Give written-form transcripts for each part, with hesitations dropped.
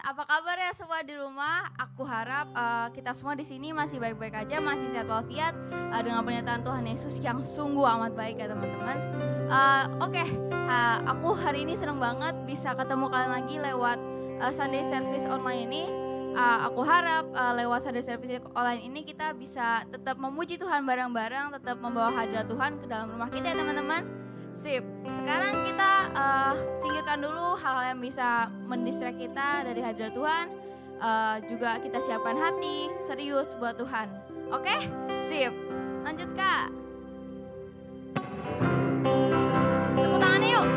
apa kabar ya semua di rumah? Aku harap kita semua di sini masih baik-baik aja, masih sehat walafiat dengan pernyataan Tuhan Yesus yang sungguh amat baik ya teman-teman. Aku hari ini senang banget bisa ketemu kalian lagi lewat Sunday Service online ini. Aku harap lewat Sunday Service online ini kita bisa tetap memuji Tuhan bareng-bareng, tetap membawa hadirat Tuhan ke dalam rumah kita ya teman-teman. Sip, sekarang kita singkirkan dulu hal-hal yang bisa mendistract kita dari hadirat Tuhan. Juga kita siapkan hati serius buat Tuhan. Oke? Sip, lanjut Kak. Tepuk tangannya yuk.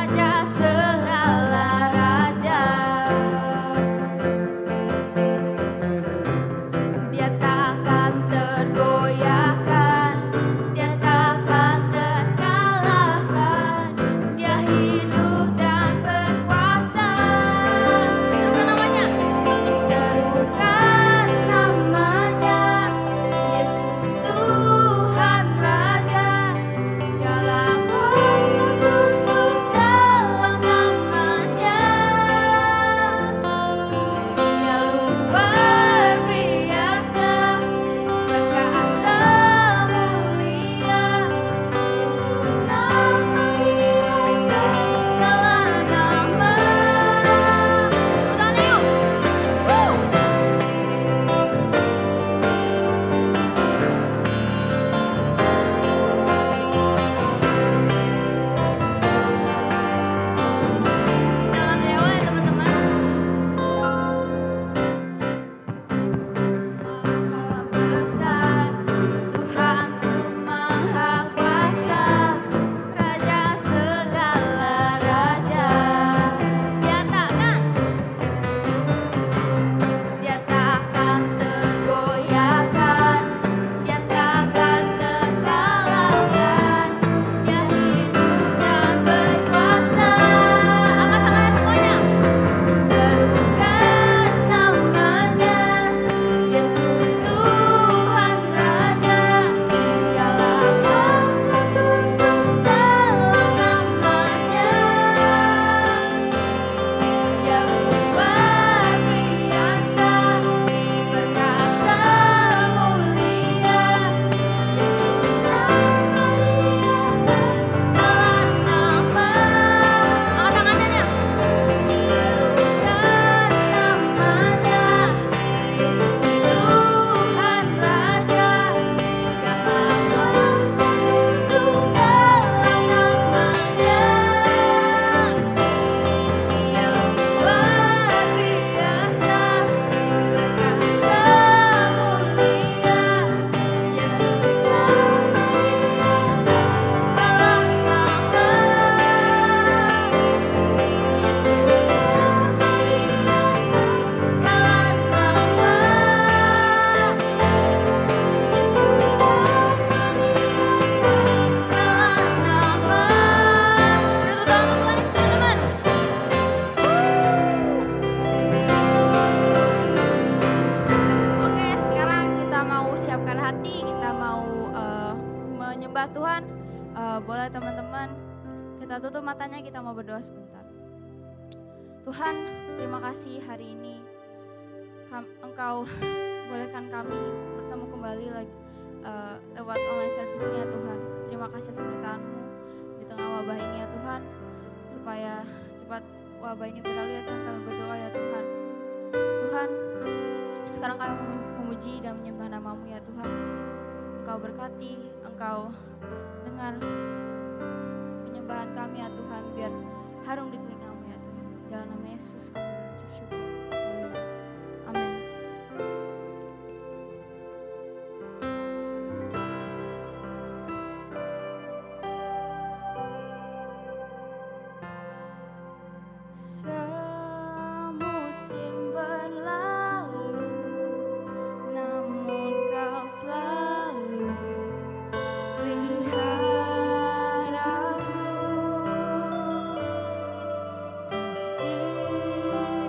Raja segala raja. boleh teman-teman kita tutup matanya, kita mau berdoa sebentar. Tuhan, terima kasih hari ini Engkau bolehkan kami bertemu kembali lagi lewat online service ini ya Tuhan. Terima kasih atas penyertaan-Mu di tengah wabah ini ya Tuhan, supaya cepat wabah ini berlalu ya Tuhan. Kami berdoa ya Tuhan. Tuhan, sekarang kami memuji dan menyembah nama-Mu ya Tuhan. Engkau berkati, Engkau dengar penyembahan kami ya Tuhan, biar harum di telinga-Mu ya Tuhan. Dalam nama Yesus kami mengucap syukur. Amin. Semusim berlalu, namun Kau selalu pelihara aku. Kasih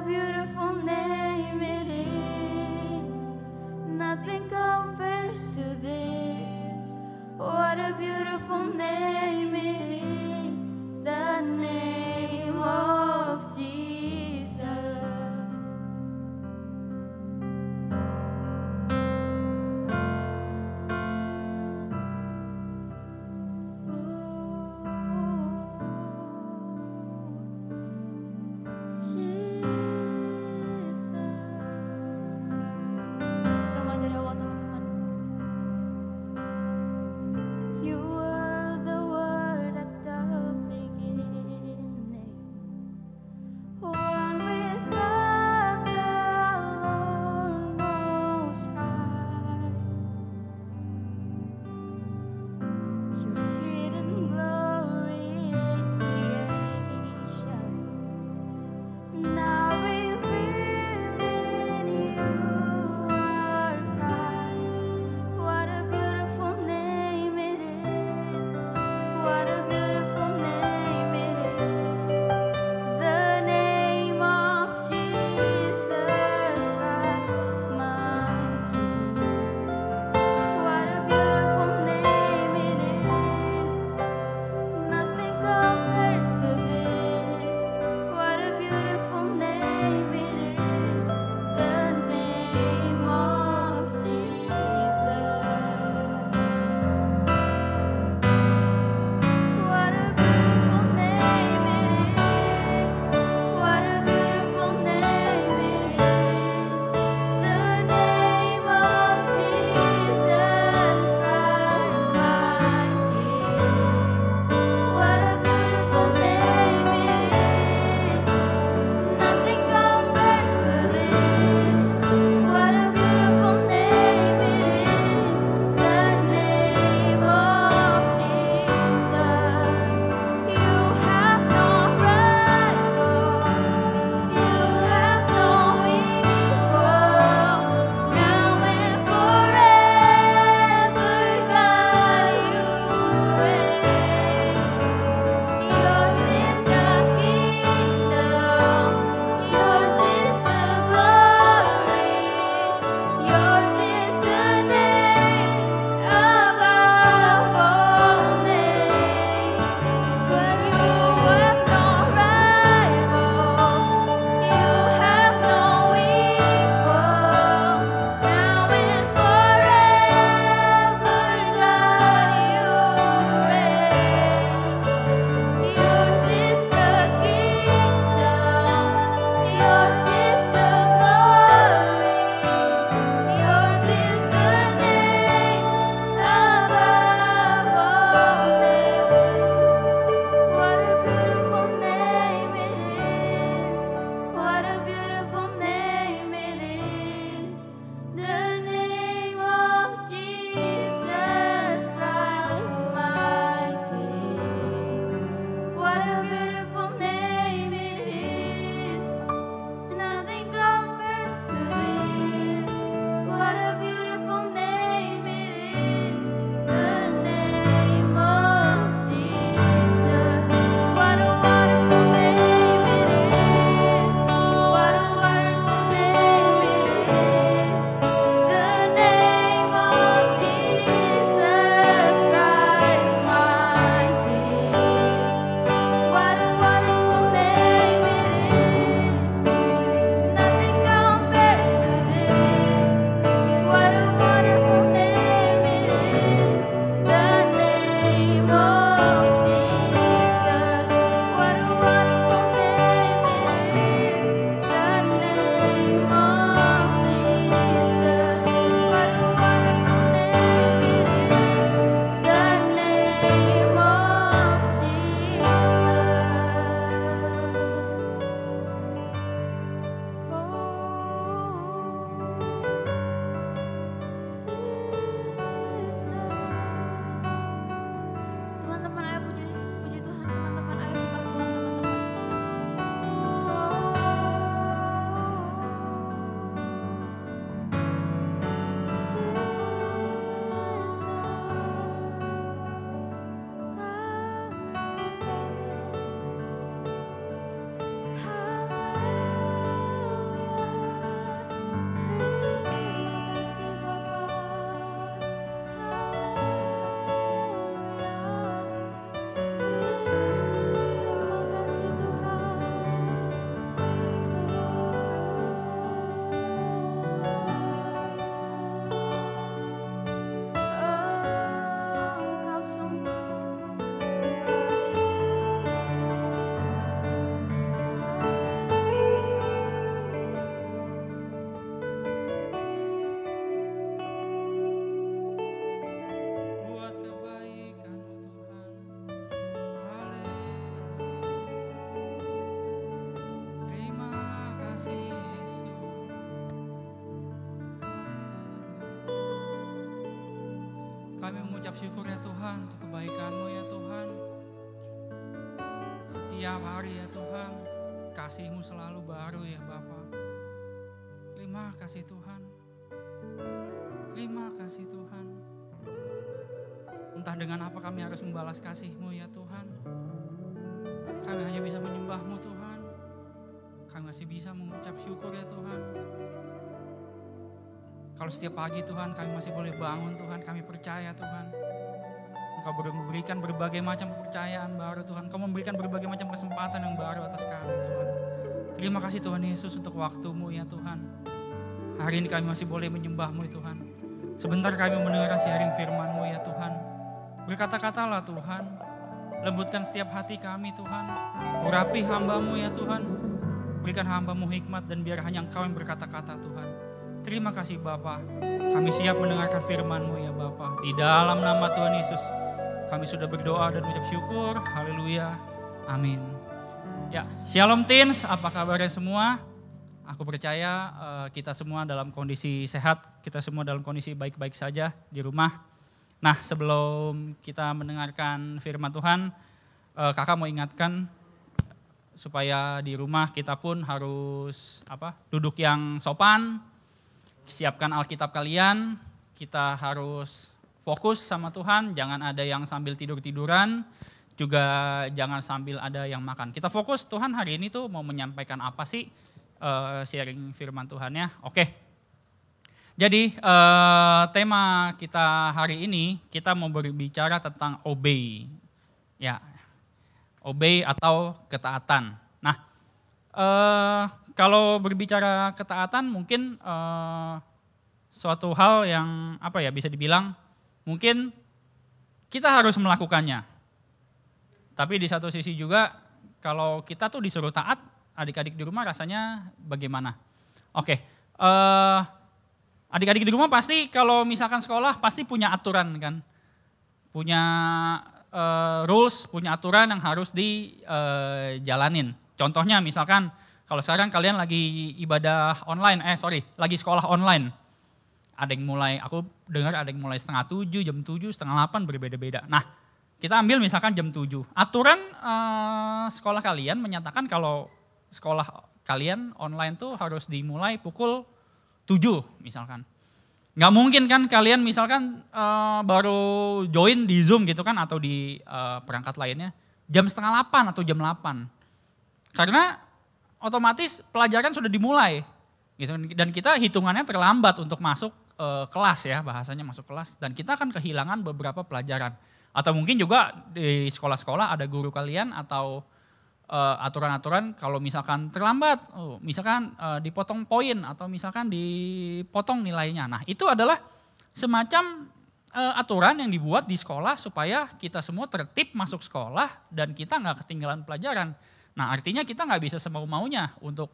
beautiful name it is. Nothing compares to this. What a beautiful name it is. The name of Jesus. You were the word at the beginning. kasih Yesus. Kami mengucap syukur ya Tuhan untuk kebaikan-Mu ya Tuhan. Setiap hari ya Tuhan, kasih-Mu selalu baru ya Bapa. Terima kasih Tuhan. Terima kasih Tuhan. Entah dengan apa kami harus membalas kasih-Mu ya Tuhan. Kami hanya bisa menyembah-Mu Tuhan. Kami masih bisa mengucap syukur ya Tuhan. Kalau setiap pagi Tuhan kami masih boleh bangun Tuhan, kami percaya Tuhan. Engkau memberikan berbagai macam kepercayaan baru Tuhan. Engkau memberikan berbagai macam kesempatan yang baru atas kami Tuhan. Terima kasih Tuhan Yesus untuk waktu-Mu ya Tuhan. Hari ini kami masih boleh menyembah-Mu ya Tuhan. Sebentar kami mendengarkan sharing firman-Mu ya Tuhan. Berkata-katalah Tuhan. Lembutkan setiap hati kami Tuhan. Urapi hamba-Mu ya Tuhan. Berikan hamba-Mu hikmat dan biar hanya Engkau yang berkata-kata Tuhan. Terima kasih Bapa. Kami siap mendengarkan firman-Mu ya Bapa. Di dalam nama Tuhan Yesus kami sudah berdoa dan mengucap syukur. Haleluya. Amin. Ya, Shalom Teens, apa kabarnya semua? Aku percaya kita semua dalam kondisi sehat, kita semua dalam kondisi baik-baik saja di rumah. Nah, sebelum kita mendengarkan firman Tuhan, kakak mau ingatkan supaya di rumah kita pun harus duduk yang sopan, siapkan Alkitab kalian, kita harus fokus sama Tuhan, jangan ada yang sambil tidur-tiduran, juga jangan sambil ada yang makan. Kita fokus, Tuhan hari ini tuh mau menyampaikan apa sih sharing firman Tuhan ya. Oke. Jadi tema kita hari ini kita mau berbicara tentang obey. Ya. Obey atau ketaatan. Nah, kalau berbicara ketaatan mungkin suatu hal yang bisa dibilang mungkin kita harus melakukannya. Tapi di satu sisi juga kalau kita tuh disuruh taat, adik-adik di rumah rasanya bagaimana? Oke, adik-adik di rumah pasti kalau misalkan sekolah pasti punya aturan kan. Punya rules, punya aturan yang harus dijalanin. Contohnya misalkan kalau sekarang kalian lagi ibadah online, lagi sekolah online. Ada yang mulai, aku dengar ada yang mulai 6:30, jam 7, 7:30 berbeda-beda. Nah, kita ambil misalkan jam 7. Aturan sekolah kalian menyatakan kalau sekolah kalian online tuh harus dimulai pukul 7 misalkan. Nggak mungkin kan kalian misalkan baru join di Zoom gitu kan atau di perangkat lainnya jam 7:30 atau jam 8. Karena otomatis pelajaran sudah dimulai gitu. Dan kita hitungannya terlambat untuk masuk kelas ya, bahasanya masuk kelas. Dan kita akan kehilangan beberapa pelajaran. Atau mungkin juga di sekolah-sekolah ada guru kalian atau aturan-aturan kalau misalkan terlambat, misalkan dipotong poin atau misalkan dipotong nilainya. Nah itu adalah semacam aturan yang dibuat di sekolah supaya kita semua tertib masuk sekolah dan kita nggak ketinggalan pelajaran. Nah artinya kita nggak bisa semau-maunya untuk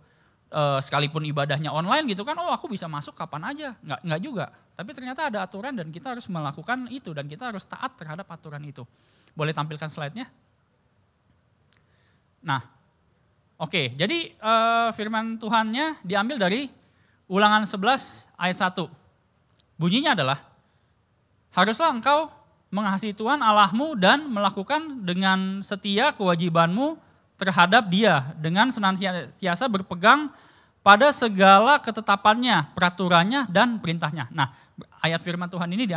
sekalipun ibadahnya online gitu kan, aku bisa masuk kapan aja, nggak juga. Tapi ternyata ada aturan dan kita harus melakukan itu dan kita harus taat terhadap aturan itu. Boleh tampilkan slide-nya? Nah, oke, jadi firman Tuhannya diambil dari Ulangan 11 ayat 1. Bunyinya adalah, haruslah engkau mengasihi Tuhan Allahmu dan melakukan dengan setia kewajibanmu terhadap Dia dengan senantiasa berpegang pada segala ketetapannya, peraturannya, dan perintahnya. Nah, ayat firman Tuhan ini,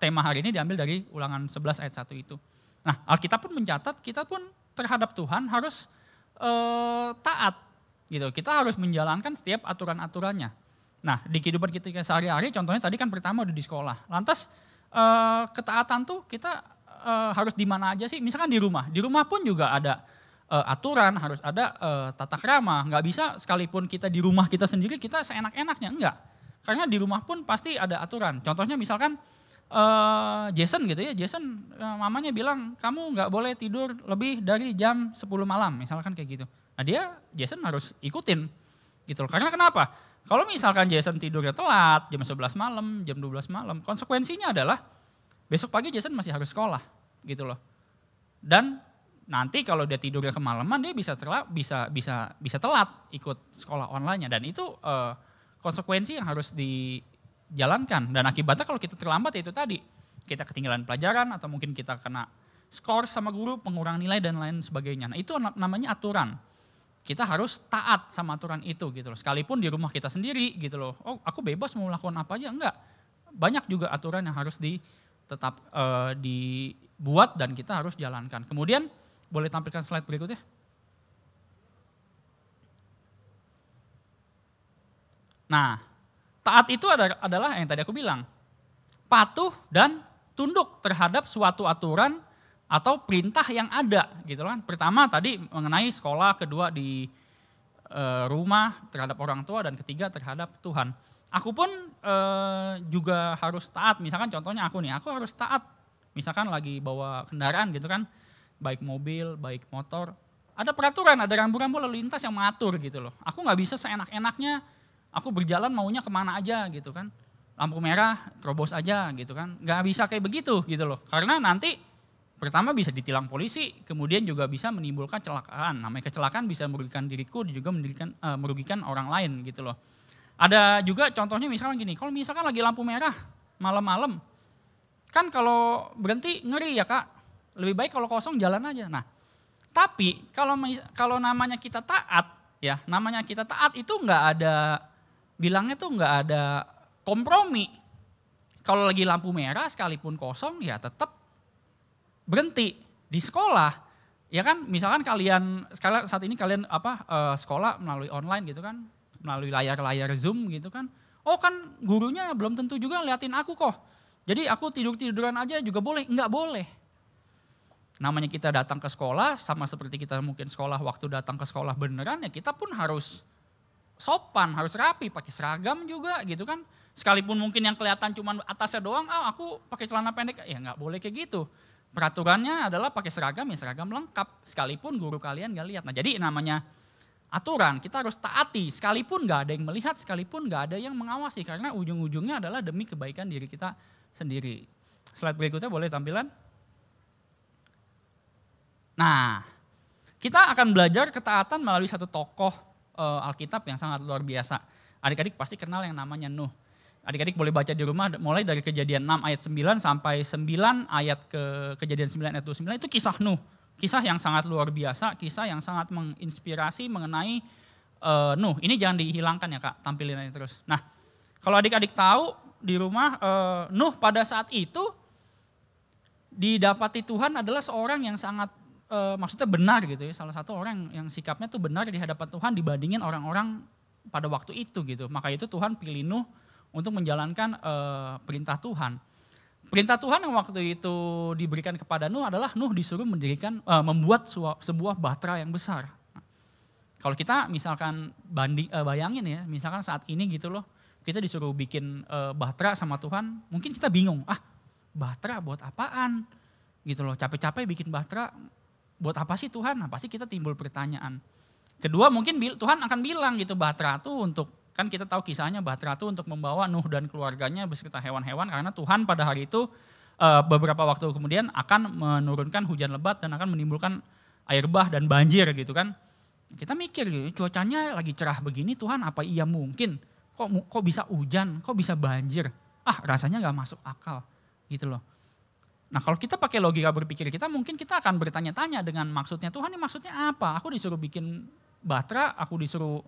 tema hari ini diambil dari Ulangan 11 ayat 1 itu. Nah, Alkitab pun mencatat kita pun terhadap Tuhan harus taat. Gitu. Kita harus menjalankan setiap aturan-aturannya. Nah, di kehidupan kita sehari-hari, contohnya tadi kan pertama udah di sekolah. Lantas ketaatan tuh kita harus di mana aja sih? Misalkan di rumah pun juga ada aturan, harus ada tata krama. Nggak bisa sekalipun kita di rumah kita sendiri kita seenak-enaknya, enggak. Karena di rumah pun pasti ada aturan. Contohnya misalkan Jason gitu ya, Jason mamanya bilang kamu nggak boleh tidur lebih dari jam 10 malam, misalkan kayak gitu. Nah Jason harus ikutin gitu loh. Karena kenapa? Kalau misalkan Jason tidurnya telat, jam 11 malam, jam 12 malam, konsekuensinya adalah besok pagi Jason masih harus sekolah gitu loh. Dan nanti kalau dia tidurnya kemalaman dia bisa telat ikut sekolah online-nya, dan itu konsekuensi yang harus dijalankan. Dan akibatnya kalau kita terlambat ya itu tadi, kita ketinggalan pelajaran atau mungkin kita kena skor sama guru, pengurang nilai dan lain sebagainya. Nah itu namanya aturan. Kita harus taat sama aturan itu gitu loh. Sekalipun di rumah kita sendiri gitu loh. Oh aku bebas mau melakukan apa aja, enggak. Banyak juga aturan yang harus tetap dibuat dan kita harus jalankan. Kemudian boleh tampilkan slide berikutnya. Nah, taat itu adalah yang tadi aku bilang, patuh dan tunduk terhadap suatu aturan atau perintah yang ada, gitu kan. Pertama tadi mengenai sekolah, kedua di rumah terhadap orang tua, dan ketiga terhadap Tuhan. Aku pun juga harus taat. Misalkan contohnya aku harus taat. Misalkan lagi bawa kendaraan gitu kan, baik mobil, baik motor. Ada peraturan, ada rambu-rambu lalu lintas yang mengatur gitu loh. Aku nggak bisa seenak-enaknya, aku berjalan maunya kemana aja gitu kan. Lampu merah, terobos aja gitu kan. Nggak bisa kayak begitu gitu loh. Karena nanti pertama bisa ditilang polisi, kemudian juga bisa menimbulkan kecelakaan. Namanya kecelakaan bisa merugikan diriku dan juga merugikan orang lain gitu loh. Ada juga contohnya misalkan gini, kalau misalkan lagi lampu merah malam-malam, kan kalau berhenti ngeri ya Kak. Lebih baik kalau kosong jalan aja. Nah, tapi kalau namanya kita taat, ya namanya kita taat itu bilangnya tuh nggak ada kompromi. Kalau lagi lampu merah sekalipun kosong ya tetap berhenti. Di sekolah, ya kan misalkan saat ini kalian sekolah melalui online gitu kan, melalui layar-layar Zoom gitu kan. Oh kan gurunya belum tentu juga liatin aku kok. Jadi aku tiduran aja juga boleh? Enggak boleh. Namanya kita datang ke sekolah, sama seperti kita mungkin sekolah waktu datang ke sekolah beneran, ya kita pun harus sopan, harus rapi, pakai seragam juga gitu kan. Sekalipun mungkin yang kelihatan cuma atasnya doang, aku pakai celana pendek, ya nggak boleh kayak gitu. Peraturannya adalah pakai seragam, ya seragam lengkap, sekalipun guru kalian nggak lihat. Nah jadi namanya aturan, kita harus taati, sekalipun nggak ada yang melihat, sekalipun nggak ada yang mengawasi, karena ujung-ujungnya adalah demi kebaikan diri kita sendiri. Slide berikutnya boleh tampilan. Nah, kita akan belajar ketaatan melalui satu tokoh Alkitab yang sangat luar biasa. Adik-adik pasti kenal yang namanya Nuh. Adik-adik boleh baca di rumah mulai dari Kejadian 6 ayat 9 sampai 9 ayat Kejadian 9 ayat 29, itu kisah Nuh. Kisah yang sangat luar biasa, kisah yang sangat menginspirasi mengenai Nuh. Ini jangan dihilangkan ya Kak, tampilin aja terus. Nah, kalau adik-adik tahu di rumah Nuh pada saat itu didapati Tuhan adalah seorang yang sangat maksudnya benar gitu ya, salah satu orang yang sikapnya tuh benar di hadapan Tuhan dibandingin orang-orang pada waktu itu gitu. Maka itu Tuhan pilih Nuh untuk menjalankan perintah Tuhan. Perintah Tuhan yang waktu itu diberikan kepada Nuh adalah Nuh disuruh membuat sebuah bahtera yang besar. Nah, kalau kita misalkan bayangin ya, misalkan saat ini gitu loh, kita disuruh bikin bahtera sama Tuhan, mungkin kita bingung, bahtera buat apaan? Gitu loh, capek-capek bikin bahtera, buat apa sih Tuhan? Nah, pasti kita timbul pertanyaan. Kedua mungkin Tuhan akan bilang gitu, bahtera itu untuk, kan kita tahu kisahnya, bahtera itu untuk membawa Nuh dan keluarganya beserta hewan-hewan, karena Tuhan pada hari itu beberapa waktu kemudian akan menurunkan hujan lebat dan akan menimbulkan air bah dan banjir gitu kan. Kita mikir gitu, cuacanya lagi cerah begini Tuhan, apa iya mungkin? Kok bisa hujan, kok bisa banjir? Rasanya gak masuk akal gitu loh. Nah kalau kita pakai logika berpikir kita, mungkin kita akan bertanya-tanya dengan maksudnya, Tuhan ini maksudnya apa? Aku disuruh bikin bahtera, aku disuruh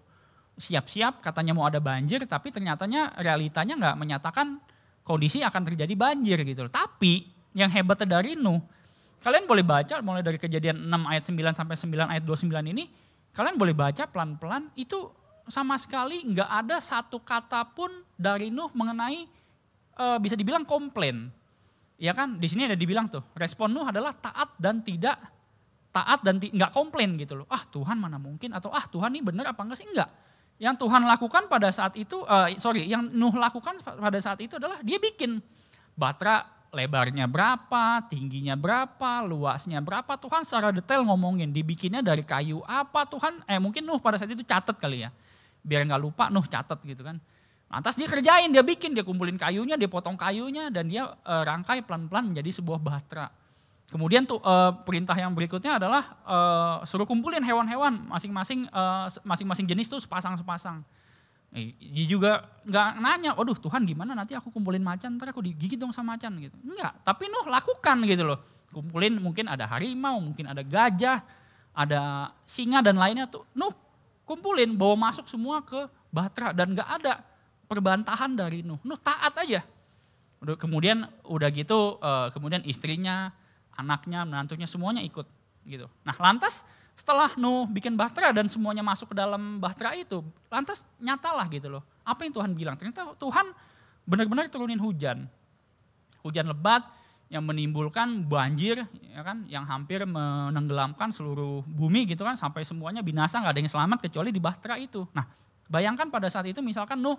siap-siap, katanya mau ada banjir, tapi ternyatanya realitanya nggak menyatakan kondisi akan terjadi banjir gitu loh. Tapi yang hebatnya dari Nuh, kalian boleh baca mulai dari Kejadian 6 ayat 9 sampai 9 ayat 29 ini, kalian boleh baca pelan-pelan, itu sama sekali nggak ada satu kata pun dari Nuh mengenai bisa dibilang komplain. Ya kan, di sini ada dibilang tuh, respon Nuh adalah taat dan nggak komplain gitu loh. Tuhan mana mungkin, atau Tuhan ini benar apa enggak sih? Enggak. Yang Tuhan lakukan pada saat itu, yang Nuh lakukan pada saat itu adalah dia bikin bahtera, lebarnya berapa, tingginya berapa, luasnya berapa, Tuhan secara detail ngomongin, dibikinnya dari kayu apa, Tuhan, mungkin Nuh pada saat itu catat kali ya, biar nggak lupa Nuh catat gitu kan. Lantas dia kerjain, dia bikin, dia kumpulin kayunya, dia potong kayunya, dan dia rangkai pelan-pelan menjadi sebuah bahtera. Kemudian tuh perintah yang berikutnya adalah suruh kumpulin hewan-hewan masing-masing jenis tuh sepasang-sepasang. Dia juga nggak nanya, waduh Tuhan gimana nanti aku kumpulin macan, ntar aku digigit dong sama macan gitu. Enggak, tapi Nuh lakukan gitu loh. Kumpulin mungkin ada harimau, mungkin ada gajah, ada singa dan lainnya tuh. Nuh kumpulin, bawa masuk semua ke bahtera dan nggak ada perbantahan dari Nuh. Nuh taat aja. Kemudian udah gitu, kemudian istrinya, anaknya, menantunya semuanya ikut gitu. Nah lantas setelah Nuh bikin bahtera dan semuanya masuk ke dalam bahtera itu, lantas nyatalah gitu loh. Apa yang Tuhan bilang? Ternyata Tuhan benar-benar turunin hujan. Hujan lebat yang menimbulkan banjir, ya kan, yang hampir menenggelamkan seluruh bumi gitu kan, sampai semuanya binasa, nggak ada yang selamat kecuali di bahtera itu. Nah bayangkan pada saat itu misalkan Nuh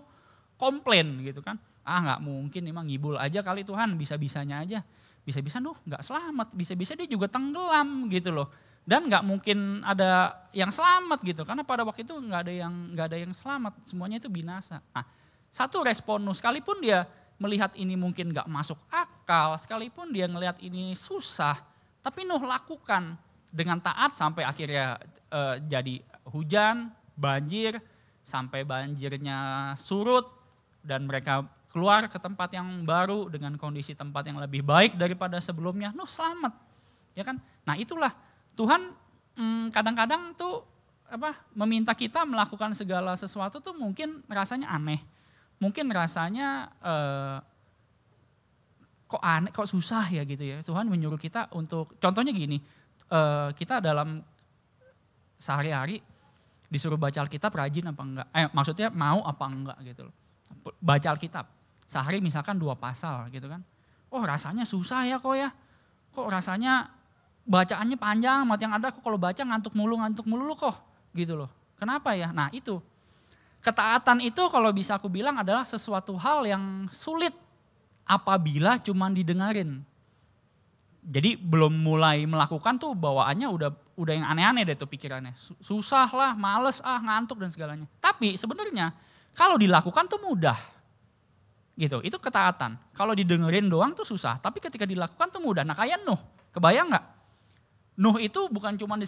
komplain gitu kan, nggak mungkin emang ngibul aja kali Tuhan, bisa-bisanya aja. Bisa-bisa Nuh nggak selamat, bisa-bisa dia juga tenggelam gitu loh. Dan nggak mungkin ada yang selamat gitu, karena pada waktu itu nggak ada yang selamat, semuanya itu binasa. Nah, satu respon Nuh, sekalipun dia melihat ini mungkin nggak masuk akal, sekalipun dia ngelihat ini susah, tapi Nuh lakukan dengan taat sampai akhirnya jadi hujan, banjir, sampai banjirnya surut dan mereka keluar ke tempat yang baru dengan kondisi tempat yang lebih baik daripada sebelumnya. Nuh selamat, ya kan? Nah itulah Tuhan kadang-kadang tuh meminta kita melakukan segala sesuatu tuh mungkin rasanya aneh, mungkin rasanya kok aneh, kok susah ya gitu ya. Tuhan menyuruh kita untuk, contohnya gini, kita dalam sehari-hari disuruh baca Alkitab rajin apa enggak? Maksudnya mau apa enggak gitu loh. Baca Alkitab sehari misalkan 2 pasal gitu kan. Oh rasanya susah ya kok ya. Kok rasanya bacaannya panjang, yang ada aku kalau baca ngantuk mulu kok gitu loh. Kenapa ya? Nah itu, ketaatan itu kalau bisa aku bilang adalah sesuatu hal yang sulit apabila cuman didengarin. Jadi belum mulai melakukan tuh bawaannya udah yang aneh-aneh deh tuh pikirannya. Susah lah, males ngantuk dan segalanya. Tapi sebenarnya kalau dilakukan tuh mudah. Gitu, itu ketaatan. Kalau didengerin doang tuh susah, tapi ketika dilakukan tuh mudah. Nah kayak Nuh, kebayang gak? Nuh itu bukan cuma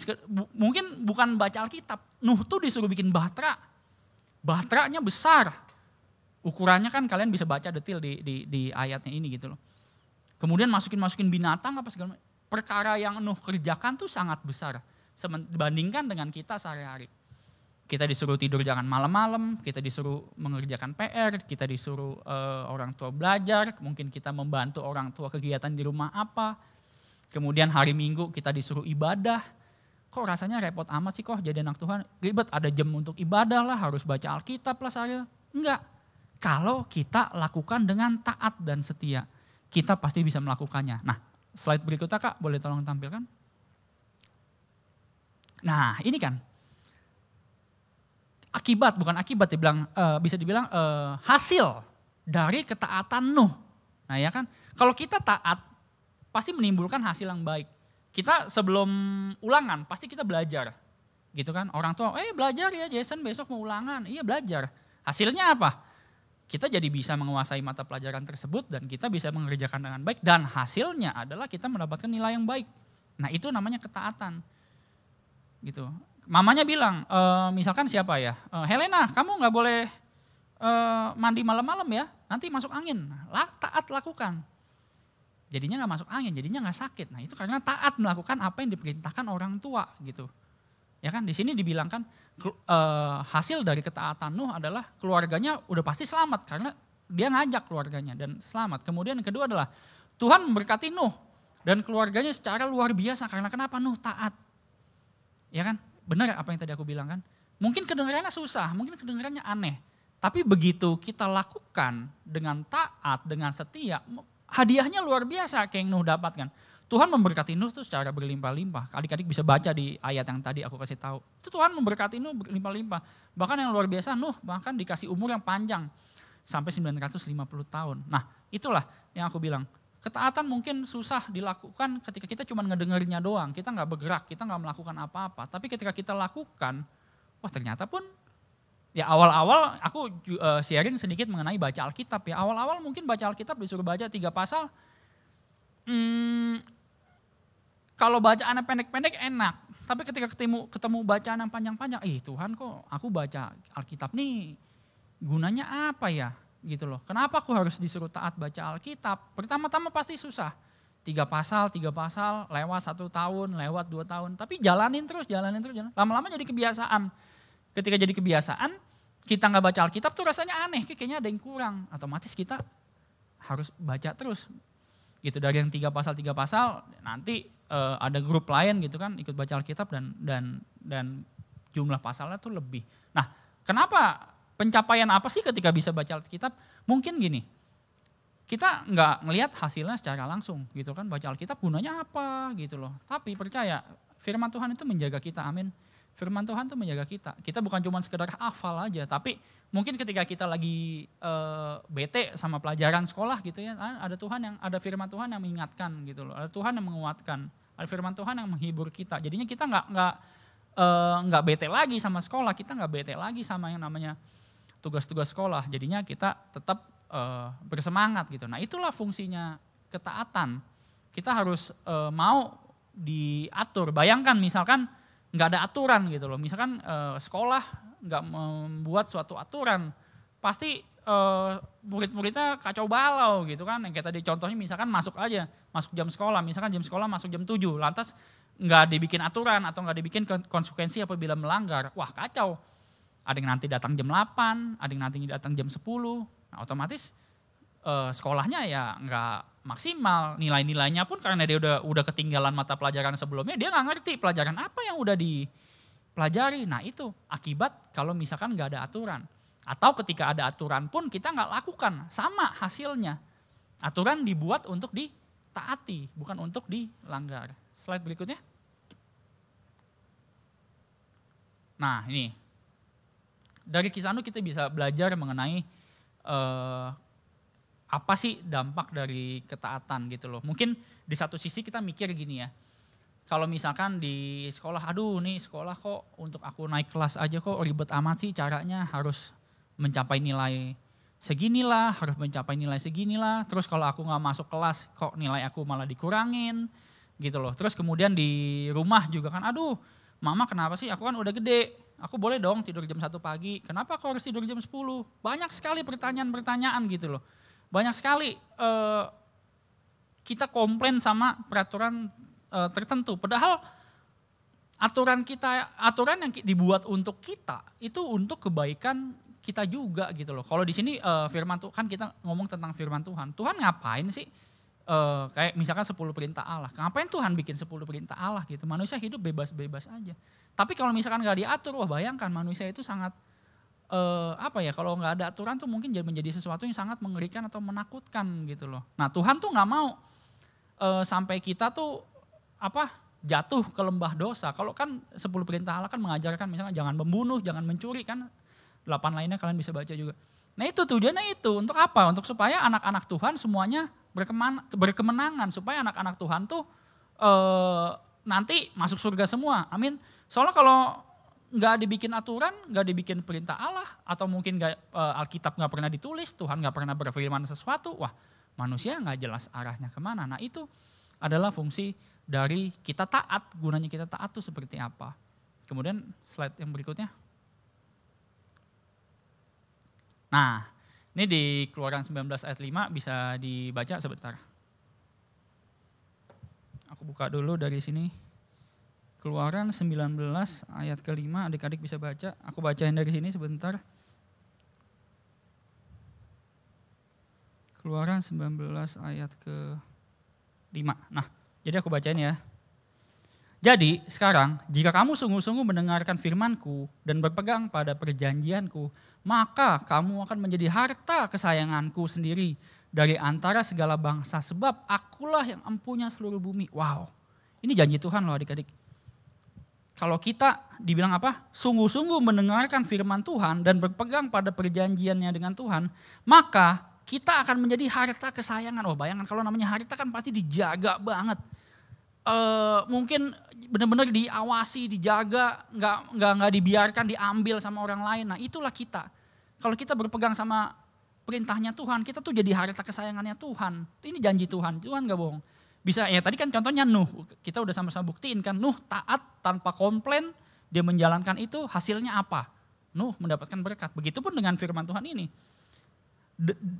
mungkin bukan baca Alkitab. Nuh tuh disuruh bikin bahtera. Bahteranya besar. Ukurannya kan kalian bisa baca detail di ayatnya ini gitu loh. Kemudian masukin binatang apa segala macam. Perkara yang Nuh kerjakan tuh sangat besar dibandingkan dengan kita sehari-hari. Kita disuruh tidur jangan malam-malam, kita disuruh mengerjakan PR, kita disuruh orang tua belajar, mungkin kita membantu orang tua kegiatan di rumah apa. Kemudian hari Minggu kita disuruh ibadah. Kok rasanya repot amat sih kok jadi anak Tuhan? Ribet, ada jam untuk ibadah lah, harus baca Alkitab lah saya. Enggak. Kalau kita lakukan dengan taat dan setia, kita pasti bisa melakukannya. Nah, slide berikutnya Kak, boleh tolong tampilkan? Nah, ini kan bisa dibilang hasil dari ketaatan Nuh. Nah ya kan, kalau kita taat pasti menimbulkan hasil yang baik. Kita sebelum ulangan pasti kita belajar, gitu kan? Orang tua, belajar ya Jason besok mau ulangan, iya belajar. Hasilnya apa? Kita jadi bisa menguasai mata pelajaran tersebut dan kita bisa mengerjakan dengan baik dan hasilnya adalah kita mendapatkan nilai yang baik. Nah itu namanya ketaatan, gitu. Mamanya bilang, misalkan siapa ya, Helena kamu nggak boleh mandi malam-malam ya, nanti masuk angin. Taat lakukan. Jadinya nggak masuk angin, jadinya nggak sakit. Nah itu karena taat melakukan apa yang diperintahkan orang tua gitu. Ya kan di sini dibilangkan hasil dari ketaatan Nuh adalah keluarganya udah pasti selamat karena dia ngajak keluarganya dan selamat. Kemudian yang kedua adalah Tuhan memberkati Nuh dan keluarganya secara luar biasa karena kenapa? Nuh taat. Ya kan? Benar apa yang tadi aku bilang kan? Mungkin kedengarannya susah, mungkin kedengarannya aneh. Tapi begitu kita lakukan dengan taat, dengan setia, hadiahnya luar biasa kayak yang Nuh dapatkan. Tuhan memberkati Nuh itu secara berlimpah-limpah. Adik-adik bisa baca di ayat yang tadi aku kasih tahu. Itu Tuhan memberkati Nuh berlimpah-limpah. Bahkan yang luar biasa Nuh bahkan dikasih umur yang panjang. Sampai 950 tahun. Nah itulah yang aku bilang. Ketaatan mungkin susah dilakukan ketika kita cuma ngedengerinnya doang. Kita gak bergerak, kita gak melakukan apa-apa. Tapi ketika kita lakukan, wah ternyata pun ya awal-awal aku sharing sedikit mengenai baca Alkitab ya. Awal-awal mungkin baca Alkitab disuruh baca 3 pasal. kalau bacaannya pendek-pendek enak, tapi ketika ketemu bacaan yang panjang-panjang, Tuhan kok aku baca Alkitab nih gunanya apa ya gitu loh. Kenapa aku harus disuruh taat baca Alkitab? Pertama-tama pasti susah. 3 pasal, lewat 1 tahun, lewat 2 tahun. Tapi jalanin terus. Lama-lama jadi kebiasaan. Ketika jadi kebiasaan, kita nggak baca Alkitab tuh rasanya aneh, kayaknya ada yang kurang. Otomatis kita harus baca terus. Gitu, dari yang 3 pasal, nanti ada grup lain gitu kan, ikut baca Alkitab dan jumlah pasalnya tuh lebih. Nah, kenapa, pencapaian apa sih ketika bisa baca Alkitab? Mungkin gini, kita nggak ngelihat hasilnya secara langsung gitu kan, baca Alkitab gunanya apa gitu loh. Tapi percaya firman Tuhan itu menjaga kita, amin. Firman Tuhan itu menjaga kita. Kita bukan cuma sekedar hafal aja, tapi mungkin ketika kita lagi bete sama pelajaran sekolah gitu ya, ada firman Tuhan yang mengingatkan gitu loh, ada Tuhan yang menguatkan, ada firman Tuhan yang menghibur kita. Jadinya kita nggak bete lagi sama sekolah, kita nggak bete lagi sama yang namanya tugas-tugas sekolah. Jadinya kita tetap bersemangat gitu. Nah, itulah fungsinya ketaatan. Kita harus mau diatur. Bayangkan misalkan nggak ada aturan gitu loh. Misalkan sekolah nggak membuat suatu aturan, pasti murid-muridnya kacau balau gitu kan. Yang kayak tadi contohnya misalkan masuk jam sekolah, misalkan jam sekolah masuk jam 7, lantas nggak dibikin aturan atau nggak dibikin konsekuensi apabila melanggar. Wah, kacau. Ada yang nanti datang jam 8, ada yang nanti datang jam 10. Nah, otomatis sekolahnya ya nggak maksimal, nilai-nilainya pun karena dia udah ketinggalan mata pelajaran sebelumnya, dia nggak ngerti pelajaran apa yang udah dipelajari. Nah, itu akibat kalau misalkan nggak ada aturan. Atau ketika ada aturan pun kita nggak lakukan, sama hasilnya. Aturan dibuat untuk ditaati, bukan untuk dilanggar. Slide berikutnya. Nah, ini dari kisah Nuh kita bisa belajar mengenai apa sih dampak dari ketaatan gitu loh. Mungkin di satu sisi kita mikir gini ya, kalau misalkan di sekolah, aduh nih sekolah kok untuk aku naik kelas aja kok ribet amat sih caranya, harus mencapai nilai seginilah, harus mencapai nilai seginilah, terus kalau aku gak masuk kelas kok nilai aku malah dikurangin gitu loh. Terus kemudian di rumah juga kan, aduh mama kenapa sih, aku kan udah gede, aku boleh dong tidur jam 1 pagi, kenapa aku harus tidur jam 10? Banyak sekali pertanyaan-pertanyaan gitu loh. Banyak sekali kita komplain sama peraturan tertentu. Padahal aturan yang dibuat untuk kita, itu untuk kebaikan kita juga gitu loh. Kalau di sini firman Tuhan, kan kita ngomong tentang firman Tuhan. Tuhan ngapain sih? Kayak misalkan 10 perintah Allah. Ngapain Tuhan bikin 10 perintah Allah gitu? Manusia hidup bebas-bebas aja. Tapi kalau misalkan gak diatur, wah bayangkan manusia itu sangat kalau nggak ada aturan tuh mungkin menjadi sesuatu yang sangat mengerikan atau menakutkan gitu loh. Nah, Tuhan tuh nggak mau sampai kita tuh jatuh ke lembah dosa. Kalau kan 10 perintah Allah kan mengajarkan misalnya jangan membunuh, jangan mencuri kan. 8 lainnya kalian bisa baca juga. Nah, itu tujuannya itu untuk apa? Untuk supaya anak-anak Tuhan semuanya berkemenangan, supaya anak-anak Tuhan tuh nanti masuk surga semua. Amin. Soalnya kalau nggak dibikin aturan, nggak dibikin perintah Allah, atau mungkin Alkitab nggak pernah ditulis, Tuhan nggak pernah berfirman sesuatu, wah manusia nggak jelas arahnya kemana. Nah, itu adalah fungsi dari kita taat, gunanya kita taat itu seperti apa. Kemudian slide yang berikutnya. Nah, ini di Keluaran 19 ayat 5 bisa dibaca sebentar. Aku buka dulu dari sini. Keluaran 19 ayat ke-5, adik-adik bisa baca. Aku bacain dari sini sebentar. Keluaran 19 ayat ke-5. Nah, jadi aku bacain ya. Jadi sekarang jika kamu sungguh-sungguh mendengarkan firman-Ku dan berpegang pada perjanjian-Ku, maka kamu akan menjadi harta kesayangan-Ku sendiri dari antara segala bangsa, sebab akulah yang empunya seluruh bumi. Wow, ini janji Tuhan loh adik-adik. Kalau kita dibilang sungguh-sungguh mendengarkan firman Tuhan dan berpegang pada perjanjiannya dengan Tuhan, maka kita akan menjadi harta kesayangan. Oh, bayangkan kalau namanya harta kan pasti dijaga banget. Mungkin benar-benar diawasi, dijaga, nggak dibiarkan diambil sama orang lain. Nah, itulah kita. Kalau kita berpegang sama perintahnya Tuhan, kita tuh jadi harta kesayangannya Tuhan. Ini janji Tuhan, Tuhan nggak bohong. Bisa ya tadi kan contohnya Nuh, kita udah sama-sama buktiin kan Nuh taat tanpa komplain, dia menjalankan itu hasilnya apa? Nuh mendapatkan berkat. Begitupun dengan firman Tuhan ini.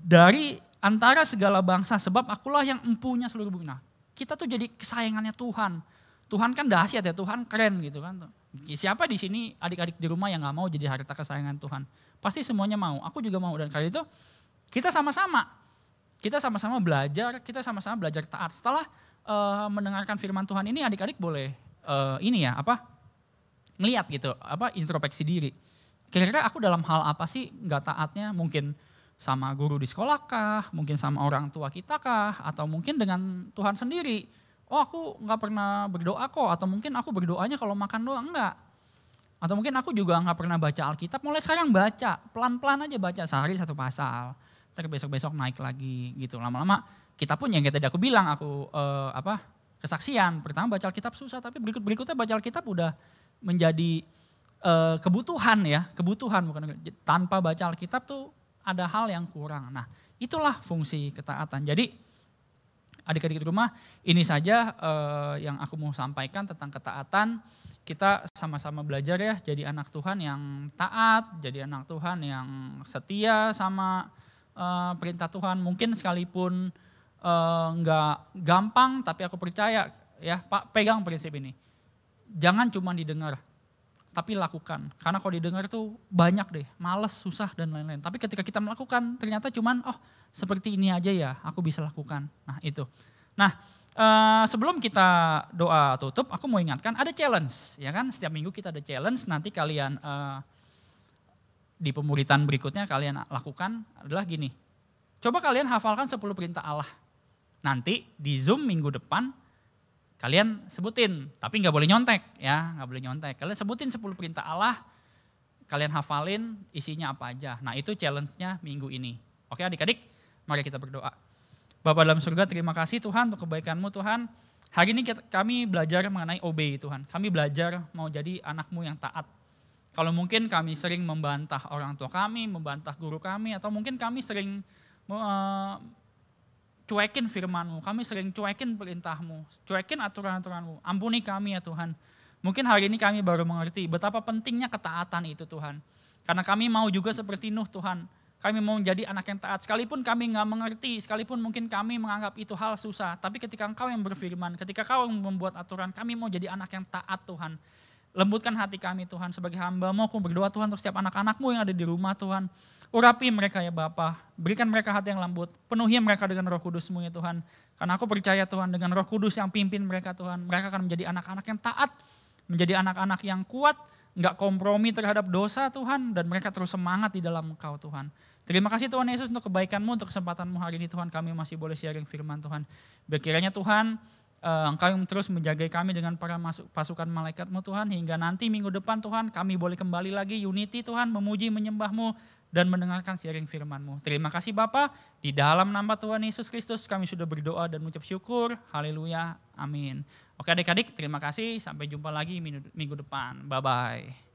Dari antara segala bangsa sebab akulah yang empunya seluruh bumi. Nah, kita tuh jadi kesayangannya Tuhan. Tuhan kan dahsyat ya, Tuhan keren gitu kan. Siapa di sini adik-adik di rumah yang gak mau jadi harta kesayangan Tuhan? Pasti semuanya mau, aku juga mau. Dan karena itu kita sama-sama belajar, kita sama-sama belajar taat. Setelah mendengarkan firman Tuhan ini, adik-adik boleh ngeliat gitu, introspeksi diri. Kira-kira aku dalam hal apa sih nggak taatnya? Mungkin sama guru di sekolah kah? Mungkin sama orang tua kita kah? Atau mungkin dengan Tuhan sendiri? Oh aku nggak pernah berdoa kok. Atau mungkin aku berdoanya kalau makan doang, enggak. Atau mungkin aku juga nggak pernah baca Alkitab, mulai sekarang baca. Pelan-pelan aja baca, sehari 1 pasal. Terus besok-besok naik lagi gitu. Lama-lama kita pun yang tadi aku bilang, kesaksian. Pertama baca Alkitab susah, tapi berikutnya baca Alkitab udah menjadi kebutuhan ya. Kebutuhan bukan. Tanpa baca Alkitab tuh ada hal yang kurang. Nah itulah fungsi ketaatan. Jadi adik-adik di rumah, ini saja yang aku mau sampaikan tentang ketaatan. Kita sama-sama belajar ya, jadi anak Tuhan yang taat, jadi anak Tuhan yang setia sama perintah Tuhan. Mungkin sekalipun nggak gampang, tapi aku percaya ya, Pak, pegang prinsip ini. Jangan cuma didengar, tapi lakukan. Karena kalau didengar tuh banyak deh, males, susah dan lain-lain. Tapi ketika kita melakukan, ternyata cuman seperti ini aja ya, aku bisa lakukan. Nah itu. Nah sebelum kita doa tutup, aku mau ingatkan ada challenge, ya kan? Setiap minggu kita ada challenge. Nanti kalian di pemuritan berikutnya kalian lakukan adalah gini. Coba kalian hafalkan 10 perintah Allah. Nanti di Zoom minggu depan kalian sebutin, tapi nggak boleh nyontek ya, nggak boleh nyontek. Kalian sebutin 10 perintah Allah, kalian hafalin isinya apa aja. Nah itu challenge-nya minggu ini. Oke adik-adik, mari kita berdoa. Bapa dalam surga, terima kasih Tuhan untuk kebaikan-Mu Tuhan. Hari ini kami belajar mengenai obey Tuhan. Kami belajar mau jadi anak-Mu yang taat. Kalau mungkin kami sering membantah orang tua kami, membantah guru kami, atau mungkin kami sering cuekin firman-Mu, kami sering cuekin perintah-Mu, cuekin aturan-aturan-Mu. Ampuni kami ya Tuhan. Mungkin hari ini kami baru mengerti betapa pentingnya ketaatan itu Tuhan. Karena kami mau juga seperti Nuh Tuhan. Kami mau menjadi anak yang taat, sekalipun kami nggak mengerti, sekalipun mungkin kami menganggap itu hal susah. Tapi ketika Engkau yang berfirman, ketika Kau yang membuat aturan, kami mau jadi anak yang taat Tuhan. Lembutkan hati kami Tuhan, sebagai hamba-Mu aku berdoa Tuhan untuk setiap anak-anak-Mu yang ada di rumah Tuhan. Urapi mereka ya Bapa, berikan mereka hati yang lembut, penuhi mereka dengan Roh Kudus-Mu ya Tuhan. Karena aku percaya Tuhan dengan Roh Kudus yang pimpin mereka Tuhan, mereka akan menjadi anak-anak yang taat, menjadi anak-anak yang kuat, nggak kompromi terhadap dosa Tuhan, dan mereka terus semangat di dalam Engkau Tuhan. Terima kasih Tuhan Yesus untuk kebaikan-Mu, untuk kesempatan-Mu hari ini Tuhan, kami masih boleh sharing firman Tuhan. Kiranya Tuhan, Engkau yang terus menjaga kami dengan para pasukan malaikat-Mu Tuhan, hingga nanti minggu depan Tuhan kami boleh kembali lagi unity Tuhan, memuji menyembah-Mu dan mendengarkan sharing firman-Mu. Terima kasih Bapa, di dalam nama Tuhan Yesus Kristus kami sudah berdoa dan mengucap syukur. Haleluya, amin. Oke adik-adik, terima kasih, sampai jumpa lagi minggu depan. Bye-bye.